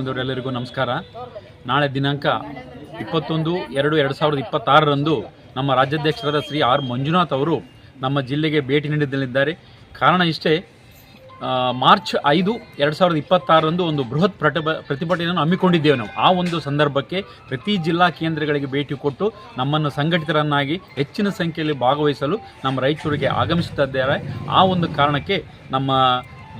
ಬಾಂಧವರೆಲ್ಲರಿಗೂ ನಮಸ್ಕಾರ. ನಾಳೆ ದಿನಾಂಕ 21/2/2026 ನಮ್ಮ ರಾಜ್ಯಾಧ್ಯಕ್ಷರಾದ ಶ್ರೀ ಆರ್ ಮಂಜುನಾಥ್ ಅವರು ನಮ್ಮ ಜಿಲ್ಲೆಗೆ ಭೇಟಿ ನೀಡಲಿದ್ದಾರೆ. ಕಾರಣ ಇಷ್ಟೇ, ಮಾರ್ಚ್ 5, 2026 ಒಂದು ಬೃಹತ್ ಪ್ರತಿಭಟನೆಯನ್ನು ಹಮ್ಮಿಕೊಂಡಿದ್ದೇವೆ ನಾವು. ಆ ಒಂದು ಸಂದರ್ಭಕ್ಕೆ ಪ್ರತಿ ಜಿಲ್ಲಾ ಕೇಂದ್ರಗಳಿಗೆ ಭೇಟಿ ಕೊಟ್ಟು ನಮ್ಮನ್ನು ಸಂಘಟಿತರನ್ನಾಗಿ ಹೆಚ್ಚಿನ ಸಂಖ್ಯೆಯಲ್ಲಿ ಭಾಗವಹಿಸಲು ನಮ್ಮ ರಾಯಚೂರಿಗೆ ಆಗಮಿಸುತ್ತಿದ್ದಾರೆ. ಆ ಒಂದು ಕಾರಣಕ್ಕೆ ನಮ್ಮ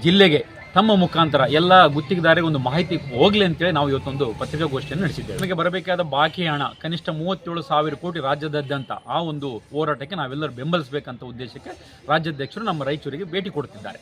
ಜಿಲ್ಲೆಗೆ ತಮ್ಮ ಮುಖಾಂತರ ಎಲ್ಲ ಗುತ್ತಿಗೆದಾರರಿಗೆ ಒಂದು ಮಾಹಿತಿ ಹೋಗಲಿ ಅಂತೇಳಿ ನಾವು ಇವತ್ತೊಂದು ಪತ್ರಿಕಾಗೋಷ್ಠಿಯನ್ನು ನಡೆಸಿದ್ದೇವೆ. ನಮಗೆ ಬರಬೇಕಾದ ಬಾಕಿ ಹಣ ಕನಿಷ್ಠ 37,000 ಕೋಟಿ ರಾಜ್ಯದಾದ್ಯಂತ ಆ ಒಂದು ಹೋರಾಟಕ್ಕೆ ನಾವೆಲ್ಲರೂ ಬೆಂಬಲಿಸಬೇಕಂತ ಉದ್ದೇಶಕ್ಕೆ ರಾಜ್ಯಾಧ್ಯಕ್ಷರು ನಮ್ಮ ರಾಯಚೂರಿಗೆ ಭೇಟಿ ಕೊಡುತ್ತಿದ್ದಾರೆ.